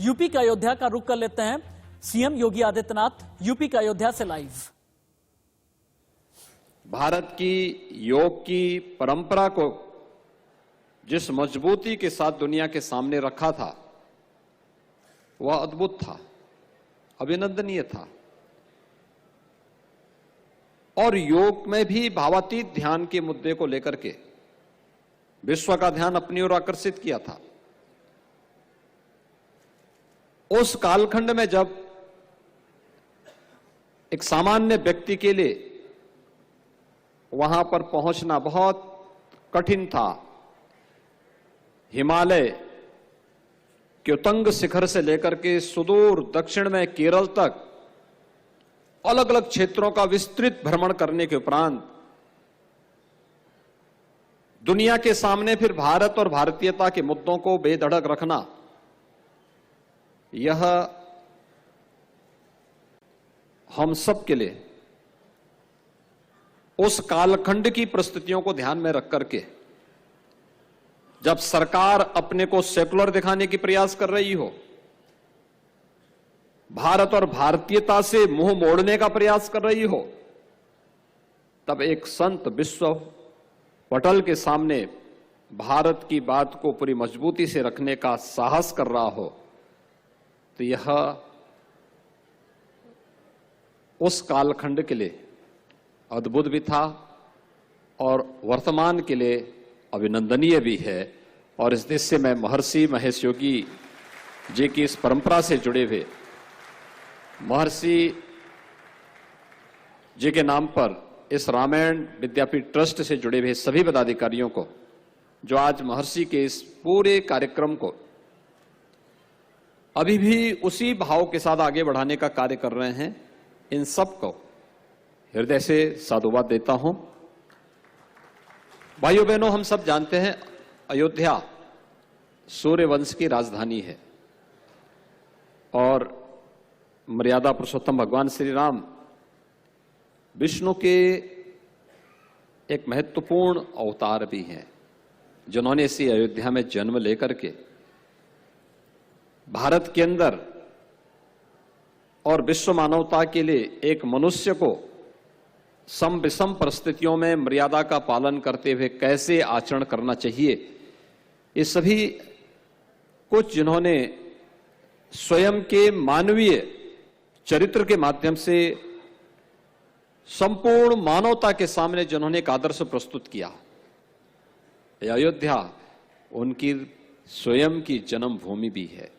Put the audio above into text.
UP का अयोध्या का रुख कर लेते हैं। सीएम योगी आदित्यनाथ यूपी का अयोध्या से लाइव। भारत की योग की परंपरा को जिस मजबूती के साथ दुनिया के सामने रखा था वह अद्भुत था, अभिनंदनीय था। और योग में भी भावातीत ध्यान के मुद्दे को लेकर के विश्व का ध्यान अपनी ओर आकर्षित किया था। उस कालखंड में जब एक सामान्य व्यक्ति के लिए वहां पर पहुंचना बहुत कठिन था, हिमालय के उतंग शिखर से लेकर के सुदूर दक्षिण में केरल तक अलग अलग क्षेत्रों का विस्तृत भ्रमण करने के उपरांत दुनिया के सामने फिर भारत और भारतीयता के मुद्दों को बेधड़क रखना, यह हम सब के लिए उस कालखंड की परिस्थितियों को ध्यान में रख करके, जब सरकार अपने को सेकुलर दिखाने की प्रयास कर रही हो, भारत और भारतीयता से मुंह मोड़ने का प्रयास कर रही हो, तब एक संत विश्व पटल के सामने भारत की बात को पूरी मजबूती से रखने का साहस कर रहा हो, तो यह उस कालखंड के लिए अद्भुत भी था और वर्तमान के लिए अभिनंदनीय भी है। और इस देश से मैं महर्षि महेश योगी जी की इस परंपरा से जुड़े हुए महर्षि जी के नाम पर इस रामायण विद्यापीठ ट्रस्ट से जुड़े हुए सभी पदाधिकारियों को, जो आज महर्षि के इस पूरे कार्यक्रम को अभी भी उसी भाव के साथ आगे बढ़ाने का कार्य कर रहे हैं, इन सबको हृदय से साधुवाद देता हूं। भाइयों बहनों, हम सब जानते हैं अयोध्या सूर्य वंश की राजधानी है और मर्यादा पुरुषोत्तम भगवान श्री राम विष्णु के एक महत्वपूर्ण अवतार भी हैं, जिन्होंने इसी अयोध्या में जन्म लेकर के भारत के अंदर और विश्व मानवता के लिए एक मनुष्य को सम विषम परिस्थितियों में मर्यादा का पालन करते हुए कैसे आचरण करना चाहिए, ये सभी कुछ जिन्होंने स्वयं के मानवीय चरित्र के माध्यम से संपूर्ण मानवता के सामने जिन्होंने एक आदर्श प्रस्तुत किया, अयोध्या उनकी स्वयं की जन्मभूमि भी है।